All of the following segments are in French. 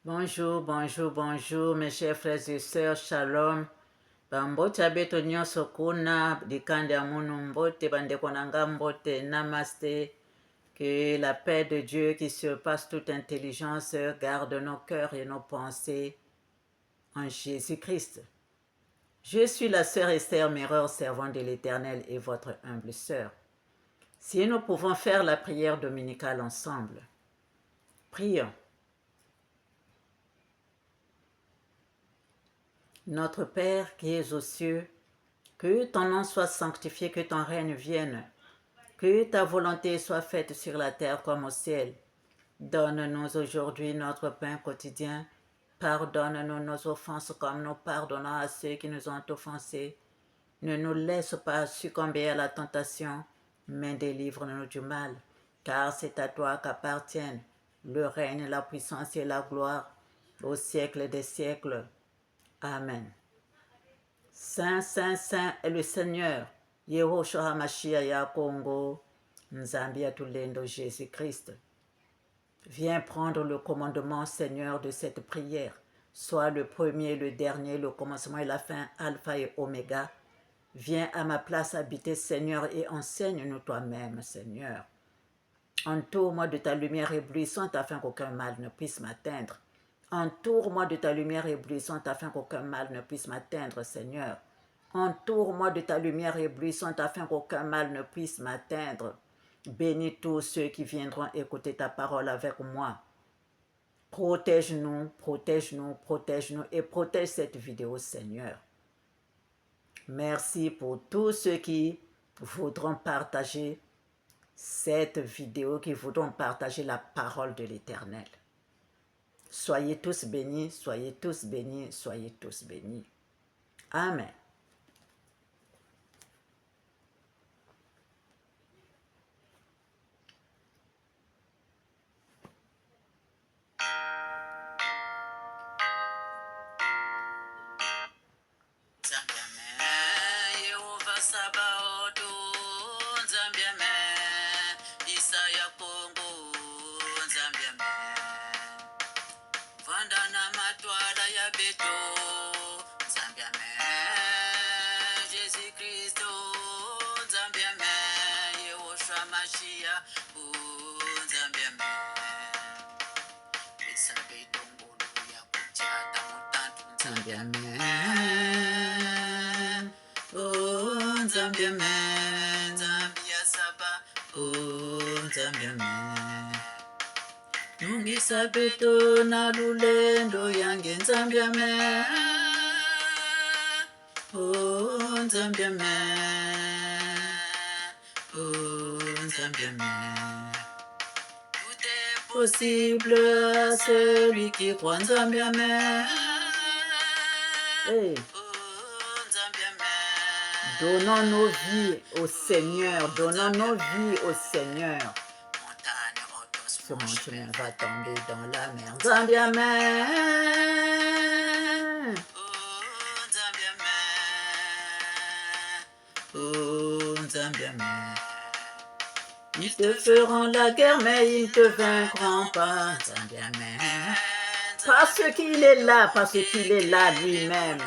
Bonjour, bonjour, bonjour, mes chers frères et sœurs, shalom. Bambote abeto nyonso kuna, dikande amunu mbote, bandeko nanga mbote, namaste. Que la paix de Dieu qui surpasse toute intelligence garde nos cœurs et nos pensées en Jésus-Christ. Je suis la sœur Esther Mireur, servante de l'Éternel et votre humble sœur. Si nous pouvons faire la prière dominicale ensemble, prions. Notre Père qui es aux cieux, que ton nom soit sanctifié, que ton règne vienne, que ta volonté soit faite sur la terre comme au ciel. Donne-nous aujourd'hui notre pain quotidien. Pardonne-nous nos offenses comme nous pardonnons à ceux qui nous ont offensés. Ne nous laisse pas succomber à la tentation, mais délivre-nous du mal, car c'est à toi qu'appartiennent le règne, la puissance et la gloire au siècle des siècles. Amen. Saint, Saint, Saint est le Seigneur, Yehoshua HaMashiach ya Congo, Nzambi Atulendo Jésus-Christ. Viens prendre le commandement, Seigneur, de cette prière. Sois le premier, le dernier, le commencement et la fin, Alpha et Oméga. Viens à ma place habiter, Seigneur, et enseigne-nous toi-même, Seigneur. Entoure-moi de ta lumière éblouissante afin qu'aucun mal ne puisse m'atteindre. Entoure-moi de ta lumière éblouissante afin qu'aucun mal ne puisse m'atteindre, Seigneur. Entoure-moi de ta lumière éblouissante afin qu'aucun mal ne puisse m'atteindre. Bénis tous ceux qui viendront écouter ta parole avec moi. Protège-nous, protège-nous, protège-nous et protège cette vidéo, Seigneur. Merci pour tous ceux qui voudront partager cette vidéo, qui voudront partager la parole de l'Éternel. Soyez tous bénis, soyez tous bénis, soyez tous bénis. Amen. Nungisa beto na lulendo yange Nzambi amen. Oh Nzambi amen. Oh Nzambi amen. Tout est possible à celui qui croit Nzambi amen. Hey. Donnons nos vies au Seigneur, donnons nos vies au Seigneur. Ce mon chemin va tomber dans la mer. Nzambi amen. Oh Nzambi amen. Ils te feront la guerre, mais ils te vaincront pas. Nzambi amen. Parce qu'il est là, parce qu'il est là lui-même.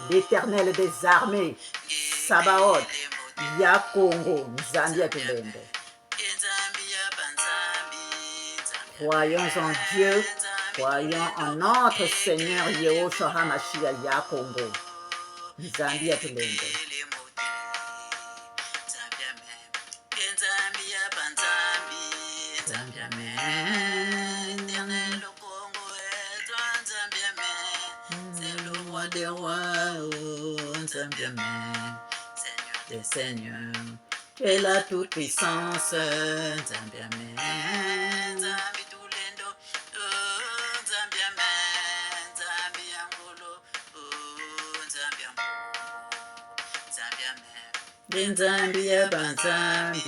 L'Éternel des armées, Sabaoth, ya Congo, Nzambi Atulendo. Croyons en Dieu, croyons en notre Seigneur Yehoshua HaMashiach ya Congo, Nzambi Atulendo. Nzambi amen. C'est le roi des rois, oh Nzambi amen. Des seigneurs, et la toute puissance, Nzambi amen. Nzambi ya banzambi.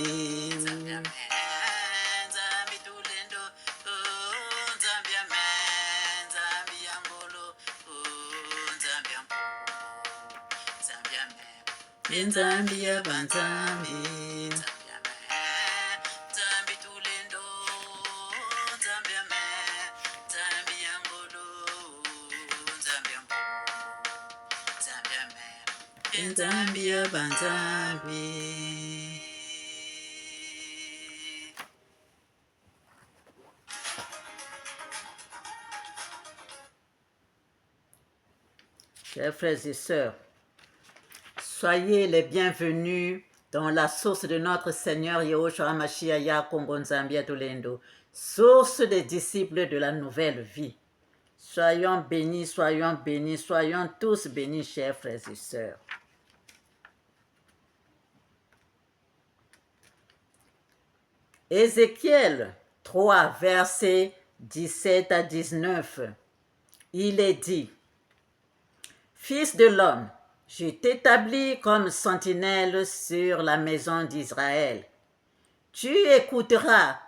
Nzambi ya banzambi. Nzambi ya banzambi. Chers frères et sœurs, soyez les bienvenus dans la source de notre Seigneur Yahushua Mashiach ya Congo Nzambi ya Tolendo, source des disciples de la nouvelle vie. Soyons bénis, soyons tous bénis, chers frères et sœurs. Ézéchiel 3, versets 17 à 19, il est dit: Fils de l'homme, je t'établis comme sentinelle sur la maison d'Israël. Tu écouteras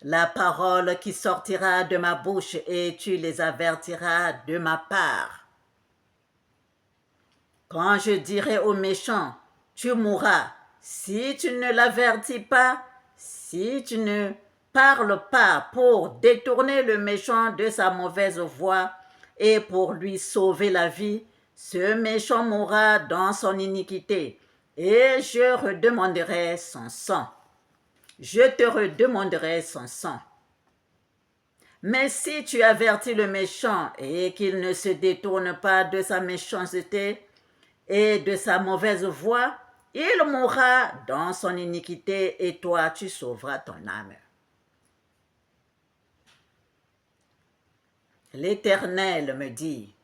la parole qui sortira de ma bouche et tu les avertiras de ma part. Quand je dirai aux méchants, tu mourras, si tu ne l'avertis pas, si tu ne parles pas pour détourner le méchant de sa mauvaise voie et pour lui sauver la vie, ce méchant mourra dans son iniquité et je redemanderai son sang. Je te redemanderai son sang. Mais si tu avertis le méchant et qu'il ne se détourne pas de sa méchanceté et de sa mauvaise voie, il mourra dans son iniquité et toi tu sauveras ton âme. L'Éternel me dit,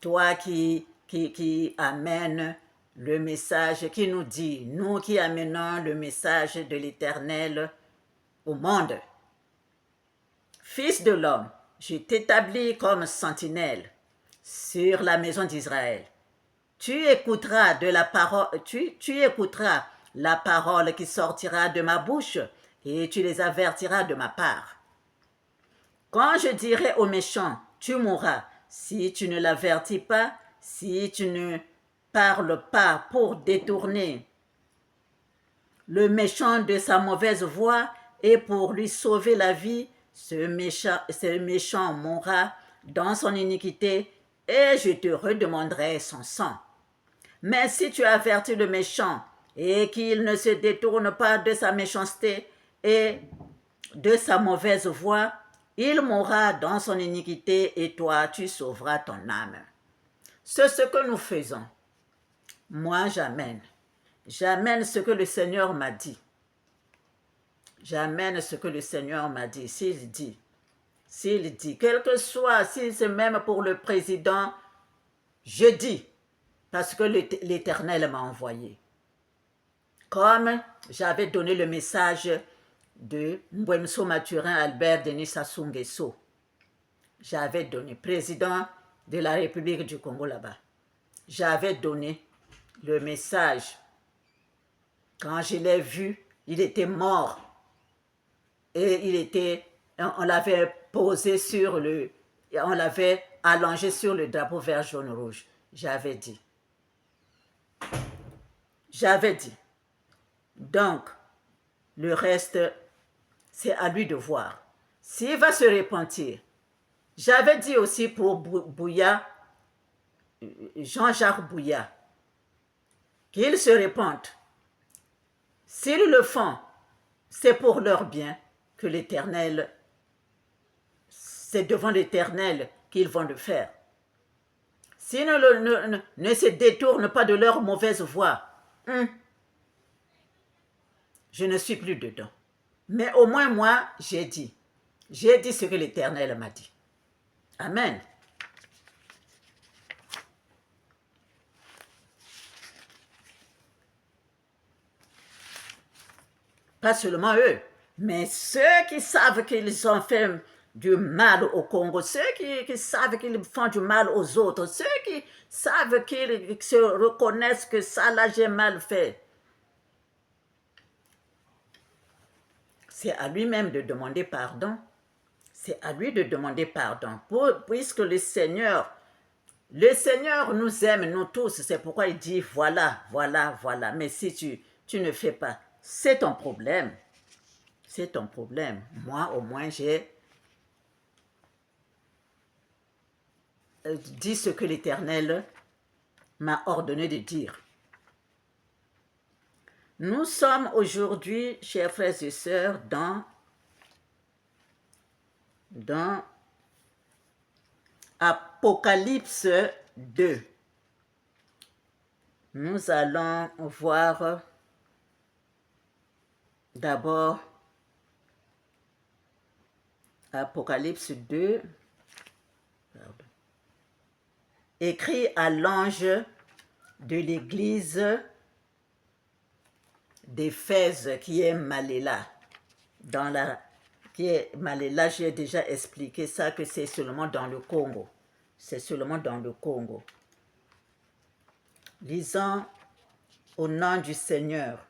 toi qui amènes le message, qui nous dit, nous qui amenons le message de l'Éternel au monde. Fils de l'homme, je t'établis comme sentinelle sur la maison d'Israël. Tu écouteras la parole qui sortira de ma bouche et tu les avertiras de ma part. Quand je dirai aux méchants, tu mourras, si tu ne l'avertis pas, si tu ne parles pas pour détourner le méchant de sa mauvaise voie et pour lui sauver la vie, ce méchant mourra dans son iniquité et je te redemanderai son sang. Mais si tu avertis le méchant et qu'il ne se détourne pas de sa méchanceté et de sa mauvaise voie, il mourra dans son iniquité et toi tu sauveras ton âme. C'est ce que nous faisons. Moi j'amène ce que le Seigneur m'a dit. J'amène ce que le Seigneur m'a dit. S'il dit, quel que soit, si c'est même pour le président, je dis, parce que l'Éternel m'a envoyé. Comme j'avais donné le message de Mbwemso Mathurin Albert Denis Sassou Nguesso. J'avais donné, président de la République du Congo là-bas. J'avais donné le message. Quand je l'ai vu, il était mort. Et on l'avait posé on l'avait allongé sur le drapeau vert, jaune, rouge. J'avais dit. Donc, le reste, c'est à lui de voir. S'il va se repentir. J'avais dit aussi pour Bouya, Jean-Jacques Bouya, qu'ils se repentent. S'ils le font, c'est pour leur bien que l'Éternel, c'est devant l'Éternel qu'ils vont le faire. S'ils ne se détournent pas de leur mauvaise voie, je ne suis plus dedans. Mais au moins moi, j'ai dit ce que l'Éternel m'a dit. Amen. Pas seulement eux, mais ceux qui savent qu'ils ont fait du mal au Congo, ceux qui savent qu'ils font du mal aux autres, ceux qui savent qu'ils se reconnaissent que ça là j'ai mal fait. C'est à lui-même de demander pardon. C'est à lui de demander pardon. Puisque le Seigneur nous aime, nous tous. C'est pourquoi il dit voilà. Mais si tu ne fais pas, c'est ton problème. C'est ton problème. Moi, au moins, j'ai dit ce que l'Éternel m'a ordonné de dire. Nous sommes aujourd'hui, chers frères et sœurs, dans Apocalypse 2. Nous allons voir d'abord Apocalypse 2, écrit à l'ange de l'église d'Éphèse qui est Maléla. Maléla, j'ai déjà expliqué ça, que c'est seulement dans le Congo. C'est seulement dans le Congo. Lisons au nom du Seigneur.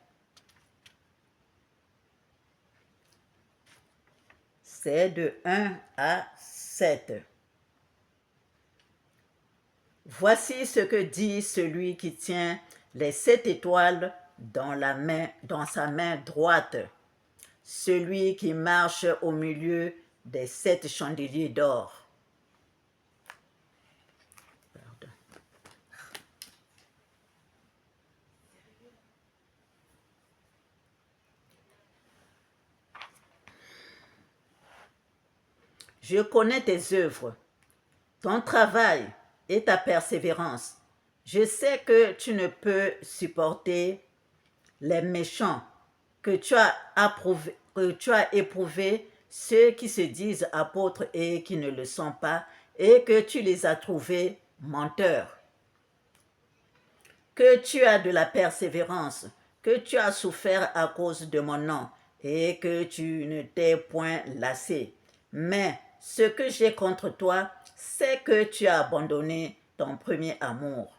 C'est de 1 à 7. Voici ce que dit celui qui tient les 7 étoiles dans sa main droite, celui qui marche au milieu des 7 chandeliers d'or. Je connais tes œuvres, ton travail et ta persévérance. Je sais que tu ne peux supporter les méchants, que tu as éprouvé ceux qui se disent apôtres et qui ne le sont pas, et que tu les as trouvés menteurs. Que tu as de la persévérance, que tu as souffert à cause de mon nom, et que tu ne t'es point lassé. Mais ce que j'ai contre toi, c'est que tu as abandonné ton premier amour.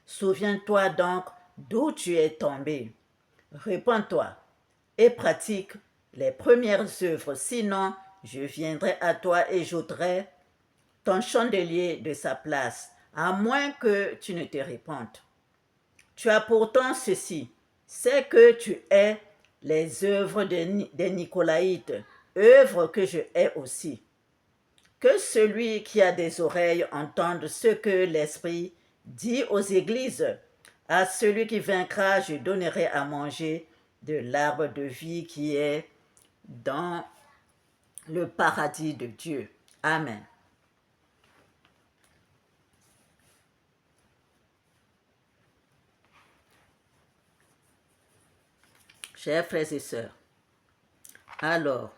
Souviens-toi donc d'où tu es tombé. Répands-toi et pratique les premières œuvres, sinon je viendrai à toi et j'ôterai ton chandelier de sa place, à moins que tu ne te répandes. Tu as pourtant ceci, c'est que tu hais les œuvres des Nicolaïtes, œuvres que je hais aussi. Que celui qui a des oreilles entende ce que l'Esprit dit aux églises. À celui qui vaincra, je donnerai à manger de l'arbre de vie qui est dans le paradis de Dieu. Amen. Chers frères et sœurs, alors,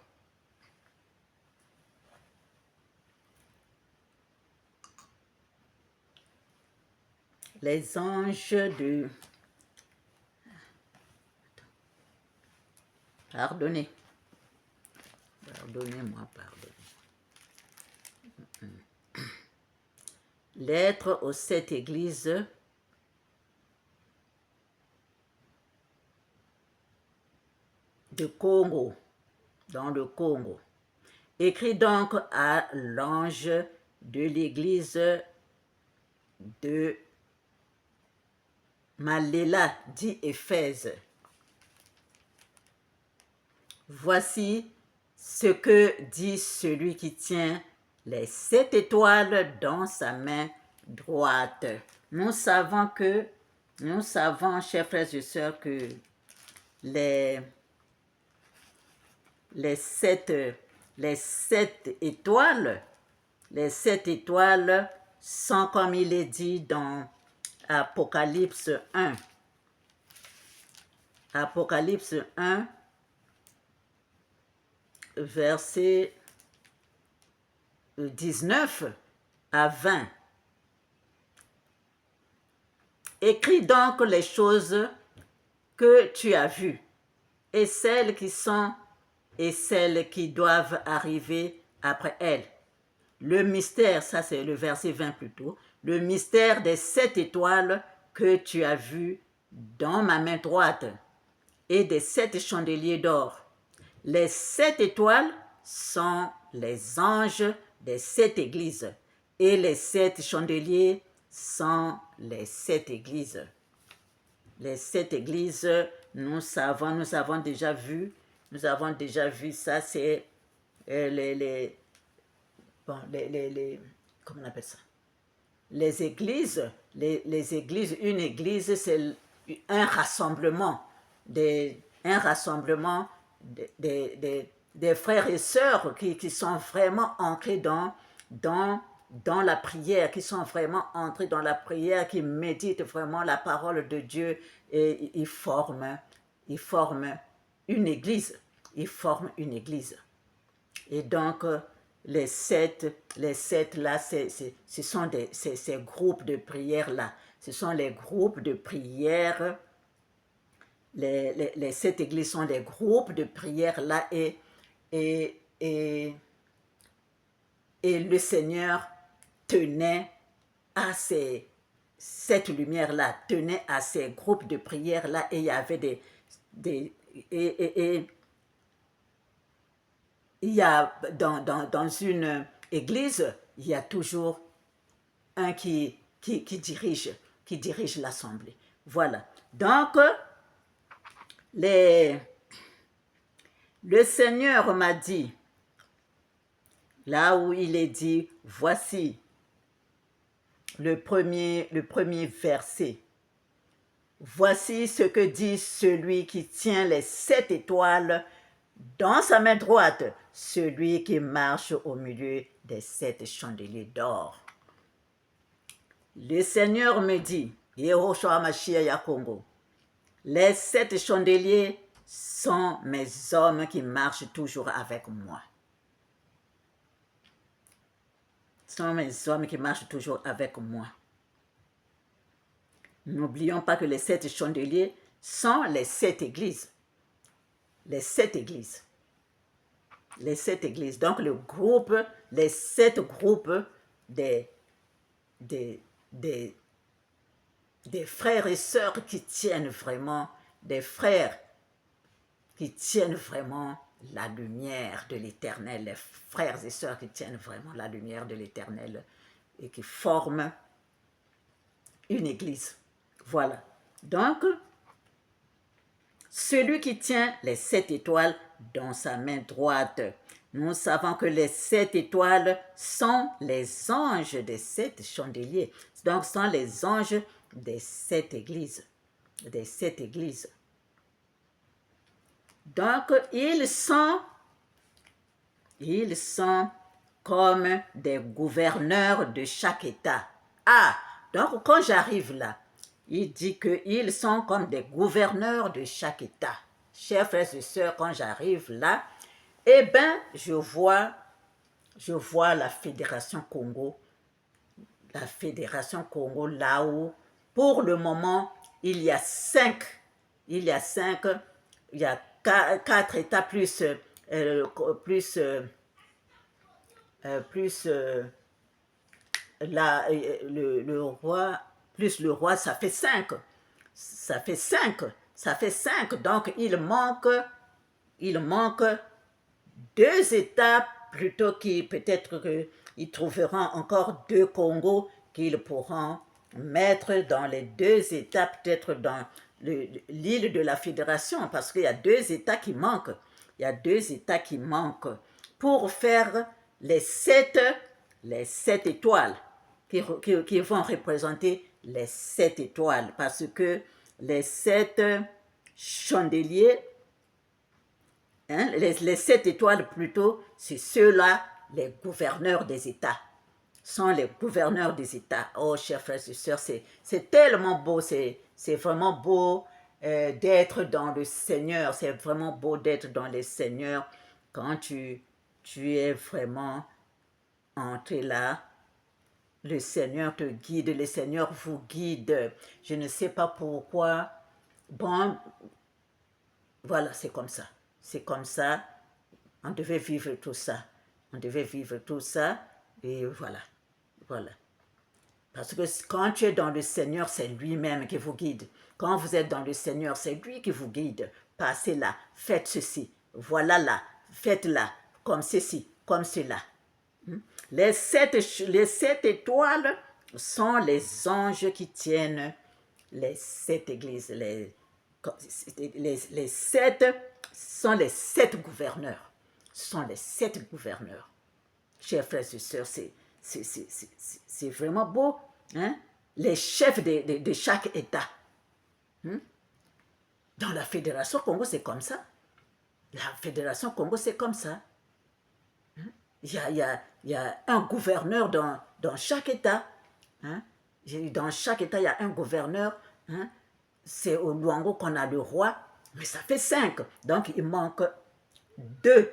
les anges de... Pardonnez. Pardonnez-moi, pardonnez. Lettre aux 7 églises de Congo, dans le Congo. Écrit donc à l'ange de l'église de Maléla, dit Éphèse. Voici ce que dit celui qui tient les 7 étoiles dans sa main droite. Nous savons, chers frères et sœurs, que les 7 étoiles, sont comme il est dit dans Apocalypse 1. Apocalypse 1, verset 19 à 20. Écris donc les choses que tu as vues, et celles qui sont et celles qui doivent arriver après elles. Le mystère, ça c'est le verset 20 plutôt, le mystère des 7 étoiles que tu as vues dans ma main droite et des 7 chandeliers d'or. Les 7 étoiles sont les anges des 7 églises et les 7 chandeliers sont les 7 églises. Les 7 églises, nous avons déjà vu ça, c'est comment on appelle ça? les églises, les églises, une église, c'est un rassemblement, un rassemblement des frères et sœurs qui sont vraiment ancrés dans la prière, qui sont vraiment entrés dans la prière, qui méditent vraiment la parole de Dieu et ils forment une église. Ils forment une église. Et donc, les sept là, ce sont ces groupes de prière là. Ce sont les groupes de prière. Les sept églises sont des groupes de prière là. Et, et, et le Seigneur tenait à cette lumière-là, tenait à ces groupes de prière-là, et il y avait et il y a dans une église, il y a toujours un qui dirige l'assemblée. Voilà. Donc, le Seigneur m'a dit, là où il est dit, voici le premier verset. Voici ce que dit celui qui tient les 7 étoiles dans sa main droite, celui qui marche au milieu des 7 chandeliers d'or. Le Seigneur me dit, Yehoshua Mashiach Congo, les 7 chandeliers sont mes hommes qui marchent toujours avec moi. Sont mes hommes qui marchent toujours avec moi. N'oublions pas que les 7 chandeliers sont les 7 églises. Les 7 églises. Les 7 églises. Donc le groupe, les 7 groupes des frères et sœurs qui tiennent vraiment, des frères qui tiennent vraiment la lumière de l'Éternel, les frères et sœurs qui tiennent vraiment la lumière de l'Éternel et qui forment une église. Voilà. Donc, celui qui tient les 7 étoiles dans sa main droite. Nous savons que les 7 étoiles sont les anges des 7 chandeliers. Donc, ce sont les anges des 7 églises. Des 7 églises. Donc, ils sont comme des gouverneurs de chaque État. Ah, donc quand j'arrive là, il dit qu'ils sont comme des gouverneurs de chaque État. Chers frères et sœurs, quand j'arrive là, eh bien, je vois la Fédération Congo là où, pour le moment, il y a 4 États plus le roi, plus le roi, ça fait 5. Ça fait 5. Donc, il manque 2 États, plutôt qui peut-être qu'ils trouveront encore 2 Congos qu'ils pourront mettre dans les 2 États, peut-être dans l'île de la Fédération, parce qu'il y a 2 États qui manquent. Il y a 2 États qui manquent pour faire les 7 étoiles qui vont représenter les 7 étoiles, parce que les 7 chandeliers, hein, les 7 étoiles plutôt, c'est ceux-là, les gouverneurs des États. Sont les gouverneurs des États. Oh, chers frères et sœurs, c'est tellement beau, c'est vraiment beau d'être dans le Seigneur. C'est vraiment beau d'être dans le Seigneur quand tu es vraiment entré là. Le Seigneur te guide, le Seigneur vous guide. Je ne sais pas pourquoi. Bon, voilà, c'est comme ça. C'est comme ça. On devait vivre tout ça. On devait vivre tout ça. Et voilà. Voilà. Parce que quand tu es dans le Seigneur, c'est lui-même qui vous guide. Quand vous êtes dans le Seigneur, c'est lui qui vous guide. Passez là, faites ceci, voilà là, faites là, comme ceci, comme cela. Les 7 étoiles sont les anges qui tiennent les 7 églises. Les 7 sont les 7 gouverneurs. Ce sont les 7 gouverneurs. Chers frères et sœurs, c'est vraiment beau hein, les chefs de chaque État. Hein. Dans la Fédération Congo, c'est comme ça. La Fédération Congo, c'est comme ça. Il y a un gouverneur dans chaque État. Hein. Dans chaque État, il y a un gouverneur. Hein. C'est au Luango qu'on a le roi, mais ça fait 5. Donc, il manque 2.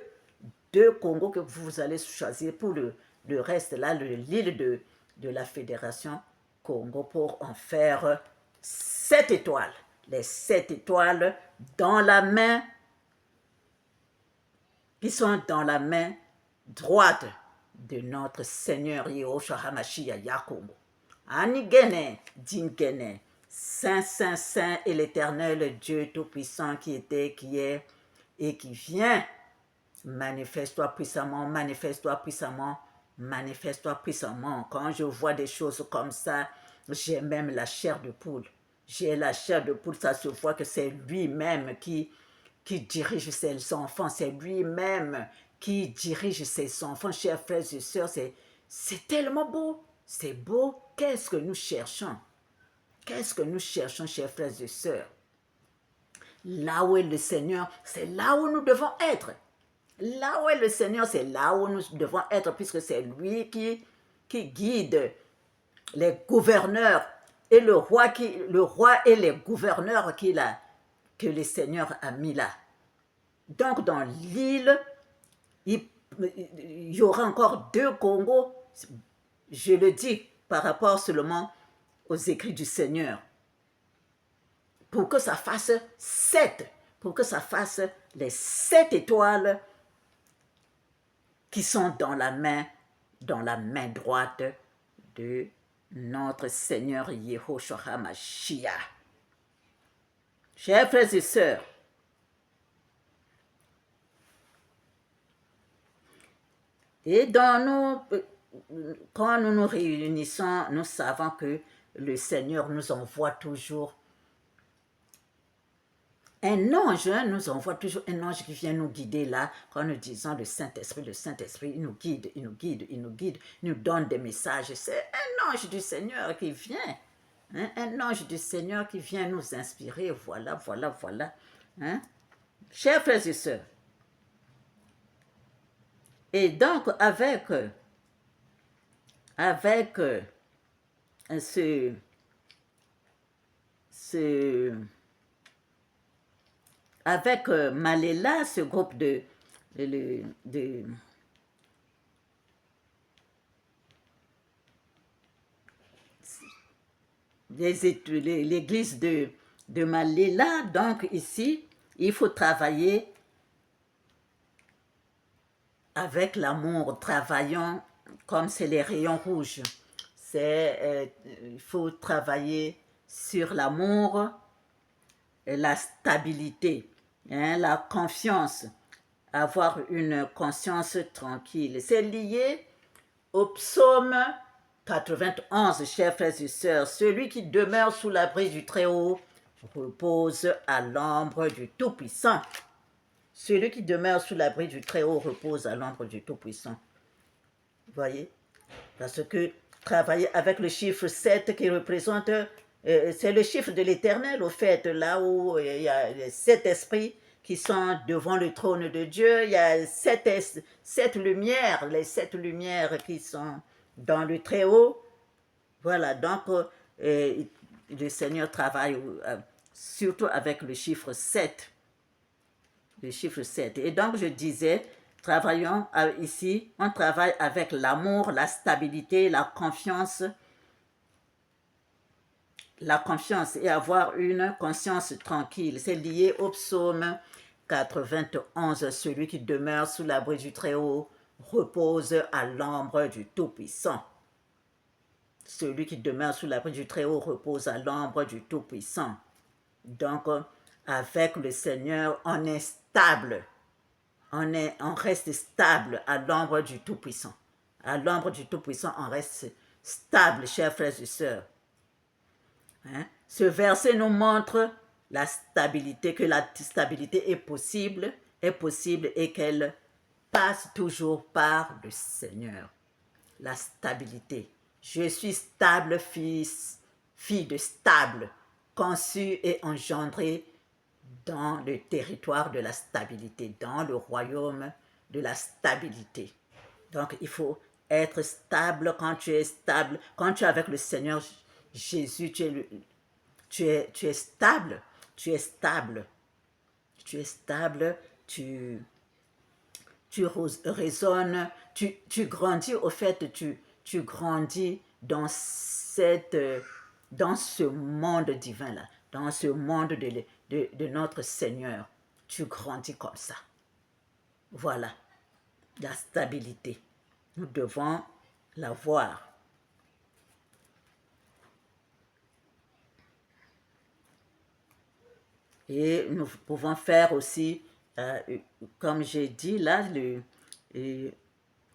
2 Congos que vous allez choisir pour le reste, là, l'île de la Fédération Congo, pour en faire 7 étoiles. Les 7 étoiles dans la main, qui sont dans la main droite de notre Seigneur Yahushua HaMashiach Yakongo. Anigene, Dingene, Saint, Saint, Saint est l'Éternel Dieu Tout-Puissant qui était, qui est et qui vient. Manifeste-toi puissamment, manifeste-toi puissamment, manifeste-toi puissamment. Quand je vois des choses comme ça, j'ai même la chair de poule. J'ai la chair de poule, ça se voit que c'est lui-même qui dirige ses enfants, c'est lui-même qui dirige ses enfants, chers frères et sœurs. C'est tellement beau, c'est beau. Qu'est-ce que nous cherchons? Qu'est-ce que nous cherchons, chers frères et sœurs? Là où est le Seigneur, c'est là où nous devons être. Là où est le Seigneur, c'est là où nous devons être, puisque c'est lui qui guide les gouverneurs et le roi et les gouverneurs que le Seigneur a mis là. Donc dans l'île, il y aura encore 2 Congos, je le dis par rapport seulement aux écrits du Seigneur, pour que ça fasse 7, pour que ça fasse les 7 étoiles qui sont dans la main droite de notre Seigneur Yahushua HaMashiach. Chers frères et sœurs, et quand nous nous réunissons, nous savons que le Seigneur nous envoie toujours un ange, nous envoie toujours un ange qui vient nous guider là, quand nous disons le Saint-Esprit, il nous guide, il nous donne des messages. C'est un ange du Seigneur qui vient, hein, un ange du Seigneur qui vient nous inspirer, voilà. Hein. Chers frères et sœurs, et donc avec Malela, ce groupe l'église de Malela, donc ici, il faut travailler avec l'amour, travaillons comme c'est les rayons rouges. Il faut travailler sur l'amour, la stabilité, hein, la confiance, avoir une conscience tranquille. C'est lié au psaume 91, chers frères et sœurs. Celui qui demeure sous l'abri du Très-Haut repose à l'ombre du Tout-Puissant. Celui qui demeure sous l'abri du Très-Haut repose à l'ombre du Tout-Puissant. Vous voyez? Parce que travailler avec le chiffre 7 qui représente, c'est le chiffre de l'Éternel, au fait, là où il y a les 7 esprits qui sont devant le trône de Dieu, il y a 7 lumières, les 7 lumières qui sont dans le Très-Haut. Voilà, donc le Seigneur travaille surtout avec le chiffre 7. Le chiffre 7. Et donc je disais, travaillons ici, on travaille avec l'amour, la stabilité, la confiance et avoir une conscience tranquille. C'est lié au psaume 91, celui qui demeure sous l'abri du Très-Haut repose à l'ombre du Tout-Puissant. Celui qui demeure sous l'abri du Très-Haut repose à l'ombre du Tout-Puissant. Donc, avec le Seigneur, on est stable. On reste stable à l'ombre du Tout-Puissant. À l'ombre du Tout-Puissant, on reste stable, chers frères et sœurs. Hein? Ce verset nous montre la stabilité, que la stabilité est possible et qu'elle passe toujours par le Seigneur. La stabilité. Je suis stable, fille de stable, conçue et engendrée dans le territoire de la stabilité, dans le royaume de la stabilité. Donc, il faut être stable. Quand tu es stable, quand tu es avec le Seigneur Jésus, tu es stable. Tu es stable. Tu es stable. Tu raisonnes. Tu grandis, au fait, tu grandis dans dans ce monde divin-là, dans ce monde de notre Seigneur. Tu grandis comme ça. Voilà, la stabilité. Nous devons l'avoir. Et nous pouvons faire aussi, comme j'ai dit là,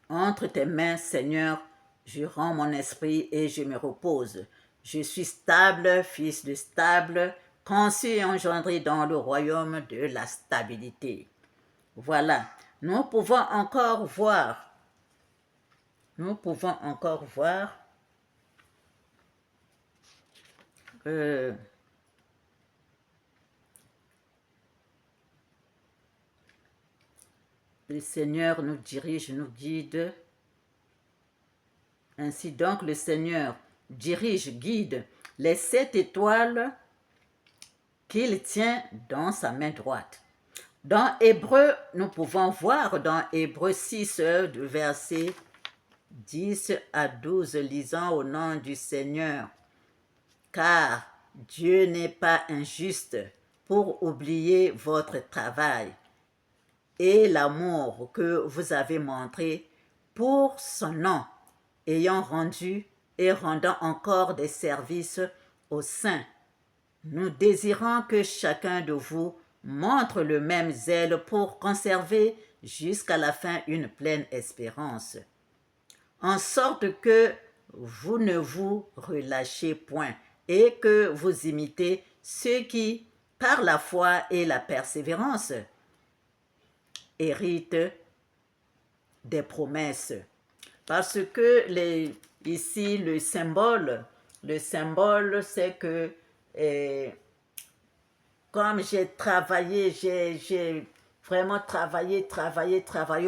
entre tes mains, Seigneur, je rends mon esprit et je me repose. Je suis stable, fils de stable, conçu et engendré dans le royaume de la stabilité. Voilà, nous pouvons encore voir euh, le Seigneur nous dirige, nous guide. Ainsi donc, le Seigneur dirige, guide les 7 étoiles qu'il tient dans sa main droite. Dans Hébreu, nous pouvons voir dans Hébreu 6, de versets 10 à 12, lisant au nom du Seigneur. Car Dieu n'est pas injuste pour oublier votre travail et l'amour que vous avez montré pour son nom, ayant rendu et rendant encore des services aux saints. Nous désirons que chacun de vous montre le même zèle pour conserver jusqu'à la fin une pleine espérance, en sorte que vous ne vous relâchez point et que vous imitez ceux qui, par la foi et la persévérance, héritent des promesses. Parce que ici, le symbole, c'est que comme j'ai travaillé, j'ai vraiment travaillé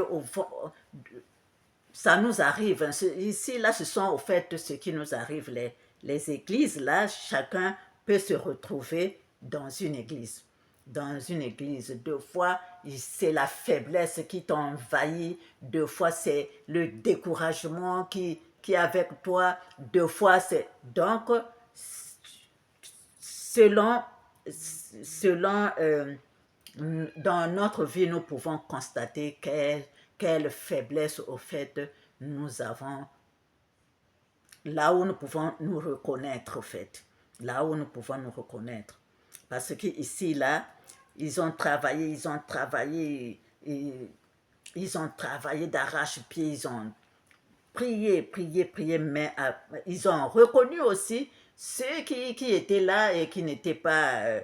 au fond, ça nous arrive. Ici, là, ce sont au fait ce qui nous arrive. Les églises, là, chacun peut se retrouver dans une église. Dans une église. Deux fois, c'est la faiblesse qui t'envahit. Deux fois, c'est le découragement qui est avec toi. Deux fois, c'est... Donc, selon dans notre vie, nous pouvons constater quelle faiblesse, au fait, nous avons, là où nous pouvons nous reconnaître, au fait. Là où nous pouvons nous reconnaître. Parce qu'ici, là, ils ont travaillé d'arrache-pied, ils ont prié, mais ils ont reconnu aussi ceux qui étaient là et qui n'étaient pas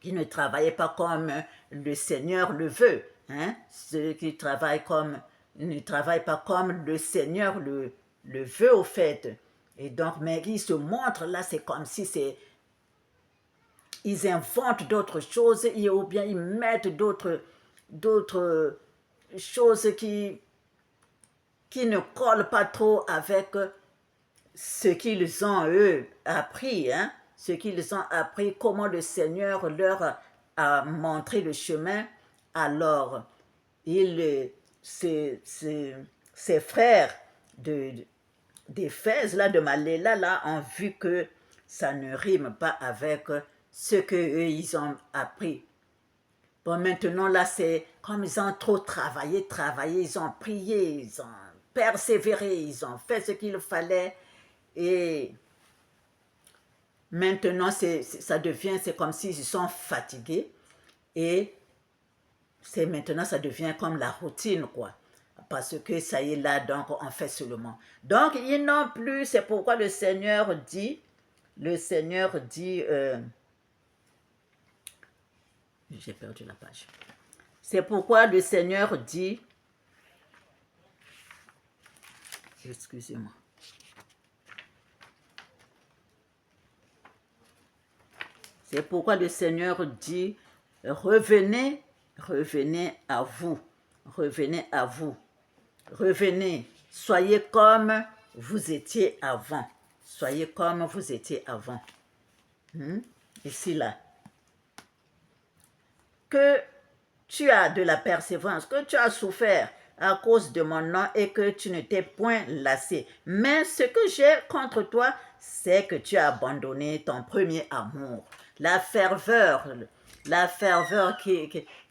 qui ne travaillaient pas comme le Seigneur le veut. Hein? Ceux qui ne travaillent pas comme le Seigneur le veut, au fait. Et donc, mais ils se montrent là, c'est comme si ils inventent d'autres choses, ou bien ils mettent d'autres choses qui ne collent pas trop avec ce qu'ils ont, eux, appris, hein? Ce qu'ils ont appris, comment le Seigneur leur a montré le chemin. Alors, ses frères d'Éphèse, là, de Maléla, là, ont vu que ça ne rime pas avec ce qu'eux, ils ont appris. Bon, maintenant, là, c'est comme ils ont trop travaillé, ils ont prié, ils ont persévéré, ils ont fait ce qu'il fallait. Et maintenant, c'est comme s'ils sont fatigués. Et maintenant, ça devient comme la routine, quoi. Parce que ça y est là, donc on fait seulement. Donc, ils n'ont plus, c'est pourquoi le Seigneur dit, j'ai perdu la page. C'est pourquoi le Seigneur dit, excusez-moi. C'est pourquoi le Seigneur dit, revenez, revenez à vous, revenez à vous, revenez, soyez comme vous étiez avant, soyez comme vous étiez avant. Ici, là. Que tu as de la persévérance, que tu as souffert à cause de mon nom et que tu ne t'es point lassé. Mais ce que j'ai contre toi, c'est que tu as abandonné ton premier amour. La ferveur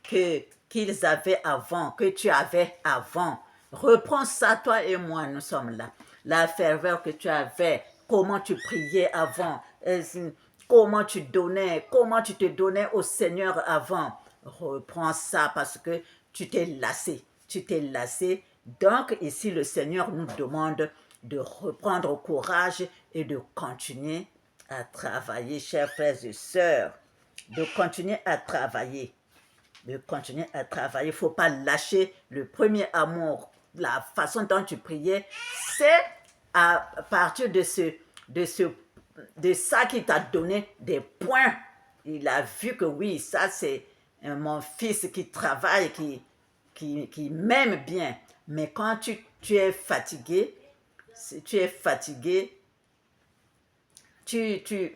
qu'ils avaient avant, que tu avais avant. Reprends ça, toi et moi, nous sommes là. La ferveur que tu avais, comment tu priais avant, comment tu donnais, comment tu te donnais au Seigneur avant. Reprends ça parce que tu t'es lassé. Tu t'es lassé. Donc ici, le Seigneur nous demande de reprendre courage et de continuer à travailler, chers frères et sœurs. De continuer à travailler. De continuer à travailler. Il ne faut pas lâcher le premier amour. La façon dont tu priais, c'est à partir de ça qui t'a donné des points. Il a vu que oui, ça c'est mon fils qui travaille, qui m'aime bien. Mais quand tu es fatigué, si tu es fatigué, tu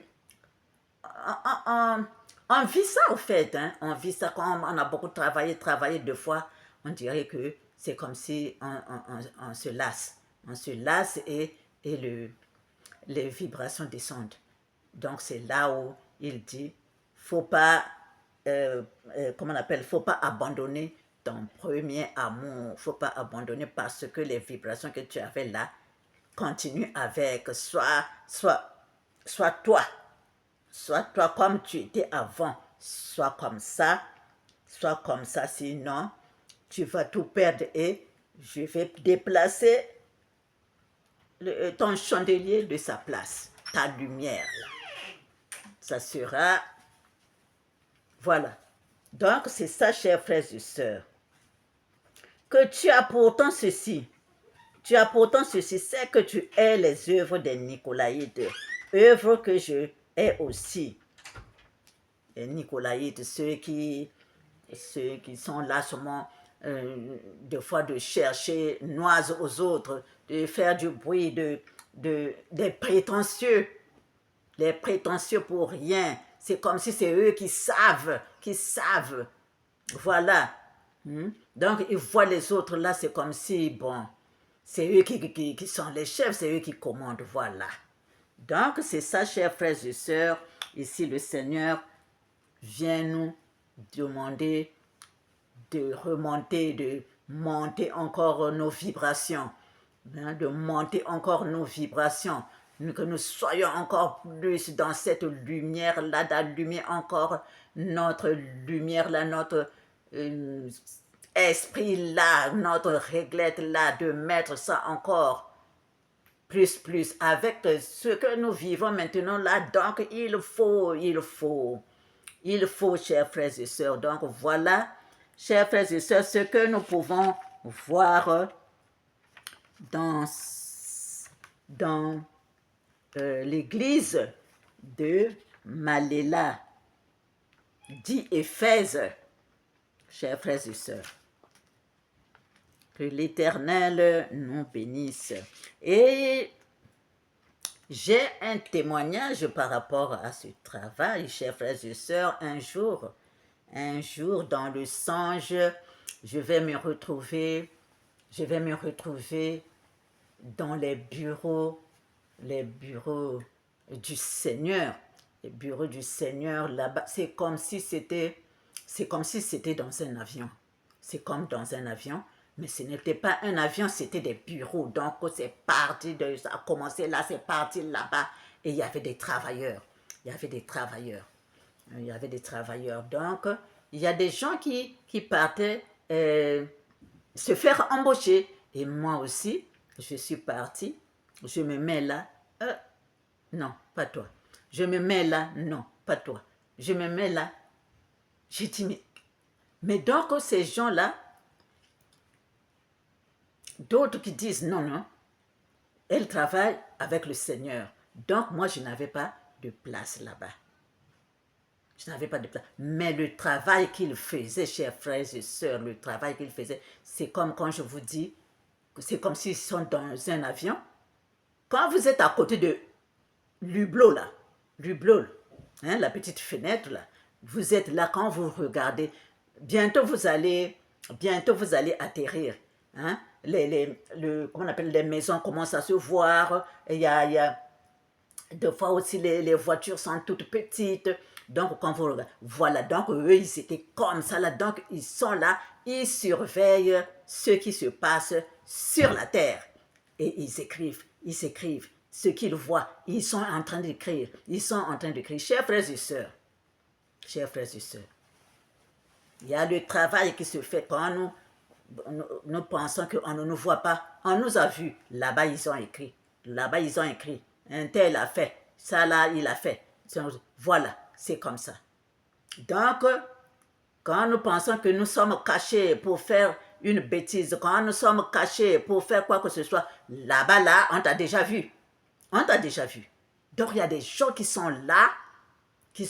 on vit ça au fait, hein? On vit ça quand on a beaucoup travaillé deux fois, on dirait que c'est comme si on se lasse. On se lasse et les vibrations descendent. Donc c'est là où il dit, faut pas, comment on appelle, faut pas abandonner ton premier amour, faut pas abandonner parce que les vibrations que tu avais là continuent avec, soit toi, comme tu étais avant, sois comme ça, sinon tu vas tout perdre et je vais déplacer ton chandelier de sa place, ta lumière. Ça sera, voilà. Donc c'est ça, chers frères et sœurs, que tu as pourtant ceci, c'est que tu hais les œuvres des Nicolaïtes, œuvres que je hais aussi. Les Nicolaïtes, ceux qui sont là seulement des fois de chercher noise aux autres, de faire du bruit, des prétentieux, les prétentieux pour rien. C'est comme si c'est eux qui savent. Voilà. Donc, ils voient les autres là, c'est comme si, bon, c'est eux qui sont les chefs, c'est eux qui commandent, voilà. Donc, c'est ça, chers frères et sœurs. Ici, le Seigneur vient nous demander de remonter, de monter encore nos vibrations, hein, de monter encore nos vibrations, que nous soyons encore plus dans cette lumière-là, d'allumer encore notre lumière-là, notre esprit-là, notre réglette-là, de mettre ça encore plus, avec ce que nous vivons maintenant là. Donc, il faut, chers frères et sœurs. Donc, voilà, chers frères et sœurs, ce que nous pouvons voir dans l'église de Maléla, dit Éphèse, chers frères et sœurs. Que l'Éternel nous bénisse. Et j'ai un témoignage par rapport à ce travail, chers frères et sœurs. Un jour, dans le songe, je vais me retrouver dans les bureaux du Seigneur. Les bureaux du Seigneur, là-bas, c'est comme si c'était dans un avion. C'est comme dans un avion, mais ce n'était pas un avion, c'était des bureaux. Donc, c'est parti, ça a commencé là, c'est parti là-bas. Et il y avait des travailleurs. Donc, il y a des gens qui partaient se faire embaucher. Et moi aussi, je suis partie. Je me mets là. Non, pas toi. Je me mets là. Non, pas toi. Je me mets là. J'ai dit, mais donc ces gens-là, d'autres qui disent non, elles travaillent avec le Seigneur. Donc moi, je n'avais pas de place là-bas. Je n'avais pas de plan. Mais le travail qu'il faisait, chers frères et sœurs, le travail qu'il faisait, c'est comme quand je vous dis, c'est comme s'ils sont dans un avion. Quand vous êtes à côté de l'hublot, hein, la petite fenêtre là, vous êtes là quand vous regardez. Bientôt vous allez atterrir. Hein. Comment on appelle, les maisons commencent à se voir. Il y a des fois aussi les voitures sont toutes petites. Donc quand vous regardez, voilà, donc eux ils étaient comme ça là. Donc ils sont là, ils surveillent ce qui se passe sur la terre. Et ils écrivent ce qu'ils voient. Ils sont en train d'écrire. Ils sont en train d'écrire. Chers frères et sœurs, il y a le travail qui se fait quand nous pensons qu'on ne nous voit pas. On nous a vus. Là-bas, ils ont écrit. Là-bas, ils ont écrit. Un tel a fait. Ça là, il a fait. Voilà, c'est comme ça. Donc, quand nous pensons que nous sommes cachés pour faire une bêtise, quand nous sommes cachés pour faire quoi que ce soit, là-bas, là, on t'a déjà vu. On t'a déjà vu. Donc, il y a des gens qui sont là, qui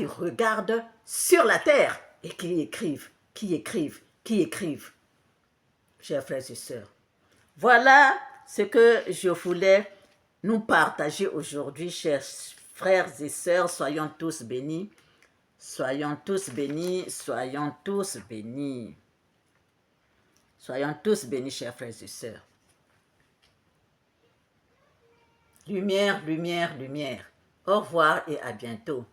regardent sur la terre et qui écrivent. Chers frères et sœurs. Voilà ce que je voulais nous partager aujourd'hui, chers frères et sœurs. Soyons tous bénis. Soyons tous bénis. Soyons tous bénis. Soyons tous bénis, chers frères et sœurs. Lumière, lumière, lumière. Au revoir et à bientôt.